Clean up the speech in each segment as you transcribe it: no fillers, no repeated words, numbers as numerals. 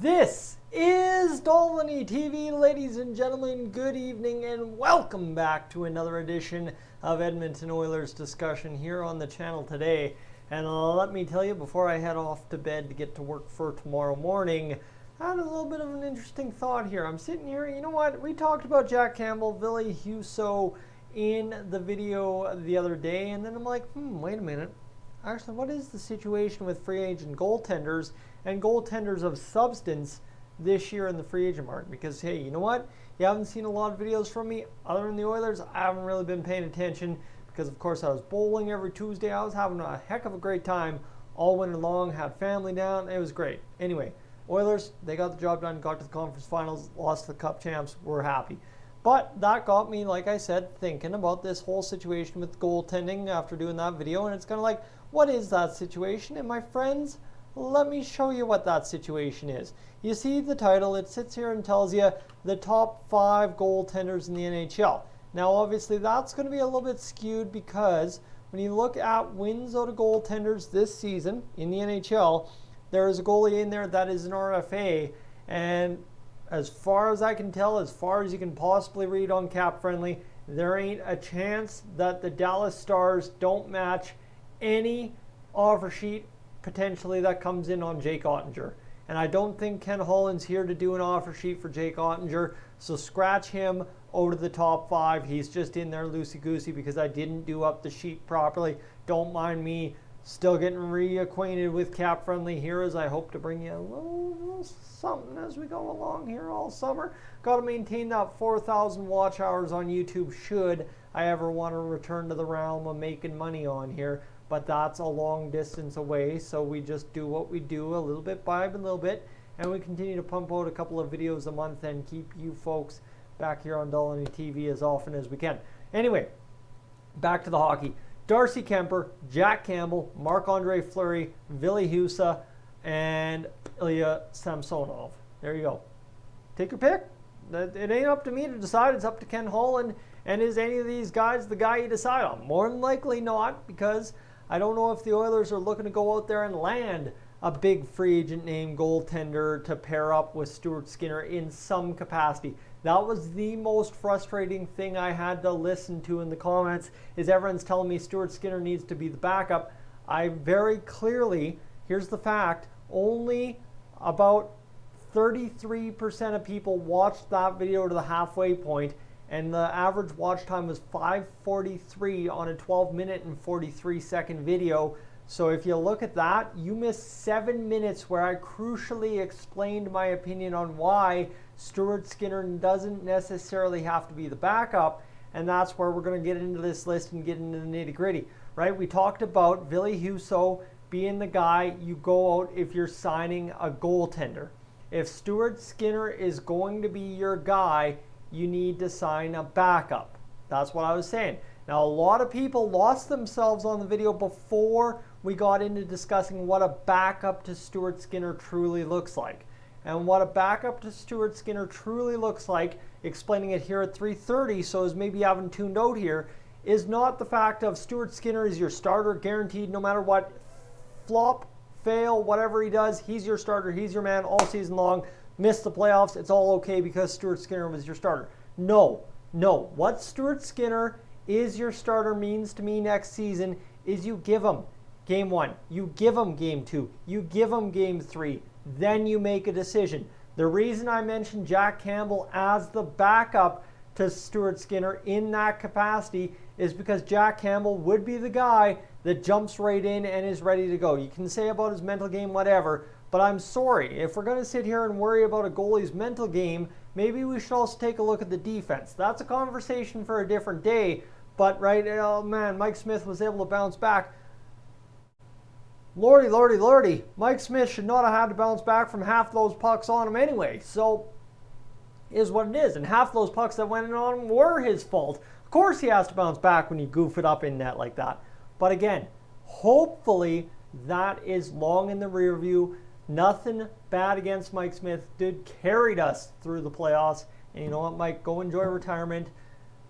This is Dolany TV, ladies and gentlemen. Good evening and welcome back to another edition of Edmonton Oilers discussion here on the channel today. And let me tell you, before I head off to bed to get to work for tomorrow morning, I had a little bit of an interesting thought here. I'm sitting here, you know what? We talked about Jack Campbell, Ville Husso in the video the other day, and then I'm like, wait a minute. Actually, what is the situation with free agent goaltenders and goaltenders of substance this year in the free agent market? Because, hey, you know what? You haven't seen a lot of videos from me other than the Oilers. I haven't really been paying attention because, of course, I was bowling every Tuesday. I was having a heck of a great time all winter long, had family down. It was great. Anyway, Oilers, they got the job done, got to the conference finals, lost to the Cup champs. We're happy. But that got me, like I said, thinking about this whole situation with goaltending after doing that video. And it's kind of like, what is that situation? And my friends, let me show you what that situation is. You see the title, it sits here and tells you the top 5 goaltenders in the NHL. Now, obviously, that's going to be a little bit skewed because when you look at wins out of goaltenders this season in the NHL, there is a goalie in there that is an RFA. And as far as I can tell, as far as you can possibly read on Cap Friendly, there ain't a chance that the Dallas Stars don't match any offer sheet potentially that comes in on Jake Oettinger. And I don't think Ken Holland's here to do an offer sheet for Jake Oettinger, so scratch him out of the top 5. He's just in there loosey-goosey because I didn't do up the sheet properly. Don't mind me still getting reacquainted with Cap Friendly here, as I hope to bring you a little something as we go along here all summer. Got to maintain that 4,000 watch hours on YouTube should I ever want to return to the realm of making money on here. But that's a long distance away, so we just do what we do a little bit by a little bit, and we continue to pump out a couple of videos a month and keep you folks back here on Dolany TV as often as we can. Anyway, back to the hockey. Darcy Keumper, Jack Campbell, Marc-Andre Fleury, Ville Husso, and Ilya Samsonov. There you go. Take your pick. It ain't up to me to decide. It's up to Ken Holland. And is any of these guys the guy you decide on? More than likely not, because I don't know if the Oilers are looking to go out there and land a big free agent name goaltender to pair up with Stewart Skinner in some capacity. That was the most frustrating thing I had to listen to in the comments, is everyone's telling me Stewart Skinner needs to be the backup. I very clearly, here's the fact, only about 33% of people watched that video to the halfway point, and the average watch time was 5:43 on a 12-minute and 43-second video. So if you look at that, you missed 7 minutes where I crucially explained my opinion on why Stewart Skinner doesn't necessarily have to be the backup. And that's where we're going to get into this list and get into the nitty-gritty, right? We talked about Ville Husso being the guy you go out if you're signing a goaltender. If Stewart Skinner is going to be your guy, you need to sign a backup. That's what I was saying. Now, a lot of people lost themselves on the video before we got into discussing what a backup to Stewart Skinner truly looks like. And what a backup to Stewart Skinner truly looks like, explaining it here at 3:30, so as maybe you haven't tuned out here, is not the fact of Stewart Skinner is your starter guaranteed no matter what. Flop, fail, whatever he does, he's your starter, he's your man all season long. Miss the playoffs, it's all okay because Stewart Skinner was your starter. No. What Stewart Skinner is your starter means to me next season is you give him game 1, you give him game 2, you give him game 3, then you make a decision. The reason I mentioned Jack Campbell as the backup to Stewart Skinner in that capacity is because Jack Campbell would be the guy that jumps right in and is ready to go. You can say about his mental game whatever, but I'm sorry, if we're going to sit here and worry about a goalie's mental game, maybe we should also take a look at the defense. That's a conversation for a different day, but right, oh man, Mike Smith was able to bounce back. Lordy, Mike Smith should not have had to bounce back from half those pucks on him anyway, so is what it is, and half those pucks that went in on him were his fault. Of course he has to bounce back when you goof it up in net like that. But again, hopefully that is long in the rear view. Nothing bad against Mike Smith. Dude carried us through the playoffs. And you know what, Mike? Go enjoy retirement.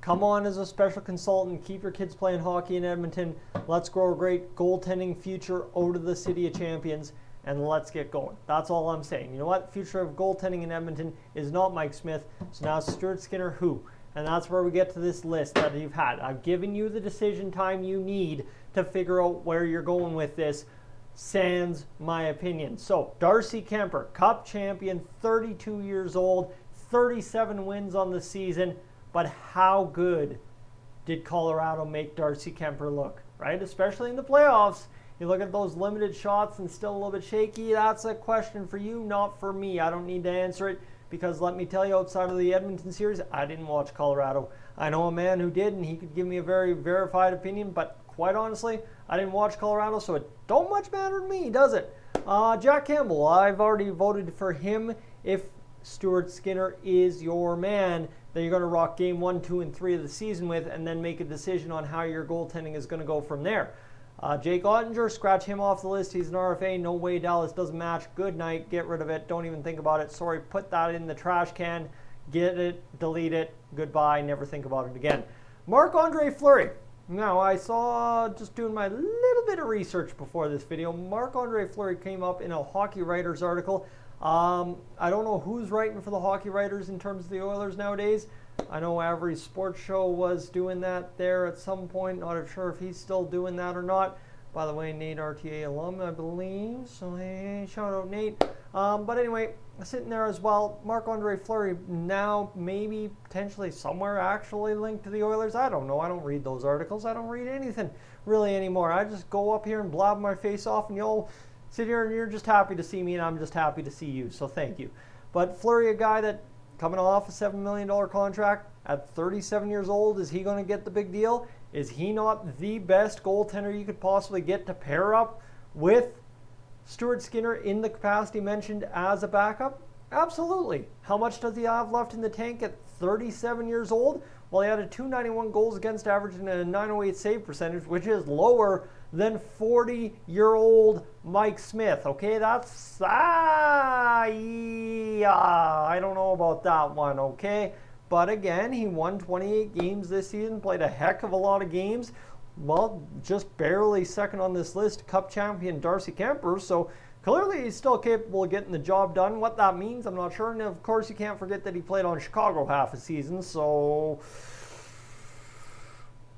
Come on as a special consultant. Keep your kids playing hockey in Edmonton. Let's grow a great goaltending future out of the City of Champions. and let's get going. That's all I'm saying. You know what? The future of goaltending in Edmonton is not Mike Smith. So now Stewart Skinner, who? And that's where we get to this list that you've had. I've given you the decision time you need to figure out where you're going with this, sans my opinion. So Darcy Keumper, Cup champion, 32 years old, 37 wins on the season. But how good did Colorado make Darcy Keumper look, right? Especially in the playoffs. You look at those limited shots and still a little bit shaky. That's a question for you, not for me. I don't need to answer it because let me tell you, outside of the Edmonton series, I didn't watch Colorado. I know a man who did, and he could give me a very verified opinion, but quite honestly, I didn't watch Colorado, so it don't much matter to me, does it? Jack Campbell, I've already voted for him. If Stewart Skinner is your man, then you're going to rock game 1, 2, and 3 of the season with, and then make a decision on how your goaltending is going to go from there. Jake Ottinger, scratch him off the list. He's an RFA. No way Dallas doesn't match. Good night. Get rid of it. Don't even think about it. Sorry, put that in the trash can. Get it. Delete it. Goodbye. Never think about it again. Marc-Andre Fleury. Now, I saw, just doing my little bit of research before this video, Marc-Andre Fleury came up in a Hockey Writers article. I don't know who's writing for the Hockey Writers in terms of the Oilers nowadays. I know every sports show was doing that there at some point. Not sure if he's still doing that or not. By the way, Nate RTA alum, I believe. So, hey, shout out Nate. But anyway, sitting there as well, Marc-Andre Fleury now maybe potentially somewhere actually linked to the Oilers. I don't know. I don't read those articles. I don't read anything really anymore. I just go up here and blab my face off and you'll sit here and you're just happy to see me and I'm just happy to see you. So thank you. But Fleury, a guy that coming off a $7 million contract at 37 years old, is he going to get the big deal? Is he not the best goaltender you could possibly get to pair up with Stewart Skinner in the capacity mentioned as a backup? Absolutely. How much does he have left in the tank at 37 years old? Well, he had a .291 goals against average and a .908 save percentage, which is lower than 40-year-old Mike Smith. Okay, that's, I don't know about that one, okay? But again, he won 28 games this season, played a heck of a lot of games. Well, just barely second on this list, Cup champion Darcy Keumper. So clearly he's still capable of getting the job done. What that means, I'm not sure. And of course, you can't forget that he played on Chicago half a season. So,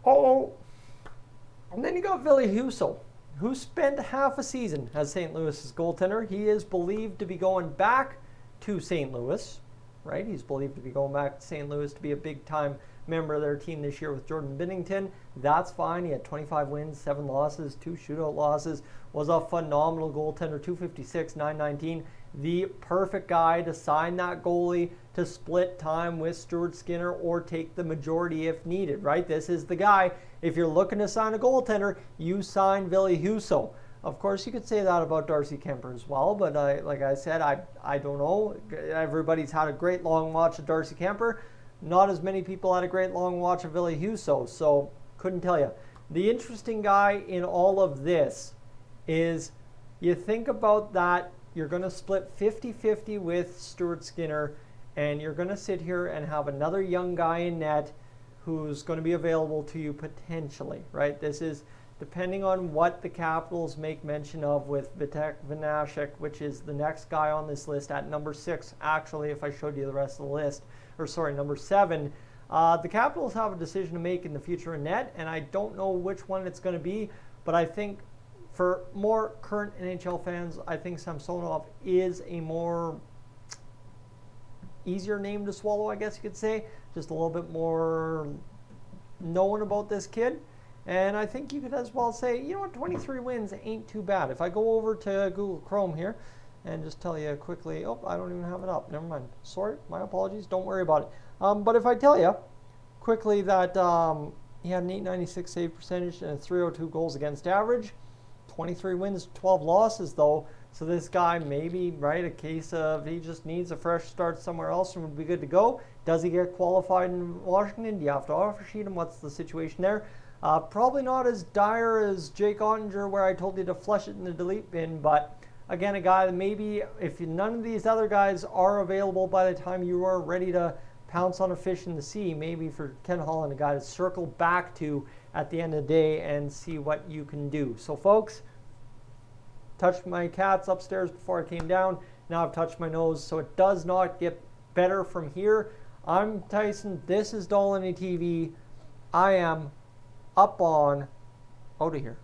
and then you got Ville Husso, who spent half a season as St. Louis's goaltender. He is believed to be going back to St. Louis, right? He's believed to be going back to St. Louis to be a big-time member of their team this year with Jordan Binnington. That's fine. He had 25 wins, 7 losses, 2 shootout losses. Was a phenomenal goaltender, .256, .919. The perfect guy to sign that goalie to split time with Stewart Skinner or take the majority if needed, right? This is the guy. If you're looking to sign a goaltender, you sign Ville Husso. Of course, you could say that about Darcy Keumper as well, but like I said, I don't know. Everybody's had a great long watch of Darcy Keumper. Not as many people had a great long watch of Ville Husso, so couldn't tell you. The interesting guy in all of this is you think about that, you're going to split 50-50 with Stewart Skinner, and you're going to sit here and have another young guy in net who's going to be available to you potentially, right? This is depending on what the Capitals make mention of with Vitek Vanacek, which is the next guy on this list at number 6, actually, if I showed you the rest of the list, or sorry, number 7. The Capitals have a decision to make in the future in net, and I don't know which one it's going to be, but I think for more current NHL fans, I think Samsonov is a more easier name to swallow, I guess you could say. Just a little bit more known about this kid. And I think you could as well say, you know what, 23 wins ain't too bad. If I go over to Google Chrome here and just tell you quickly, oh, I don't even have it up. Never mind. Sorry, my apologies. Don't worry about it. But if I tell you quickly that he had an .896 save percentage and a .302 goals against average, 23 wins, 12 losses though. So this guy maybe, right, a case of he just needs a fresh start somewhere else and would be good to go. Does he get qualified in Washington? Do you have to offer sheet him? What's the situation there? Probably not as dire as Jake Ottinger, where I told you to flush it in the delete bin, but again, a guy that maybe if none of these other guys are available by the time you are ready to pounce on a fish in the sea, maybe for Ken Holland, a guy to circle back to at the end of the day and see what you can do. So folks, touched my cats upstairs before I came down. Now I've touched my nose, so it does not get better from here. I'm Tyson. This is Dolany TV. I am up on out of here.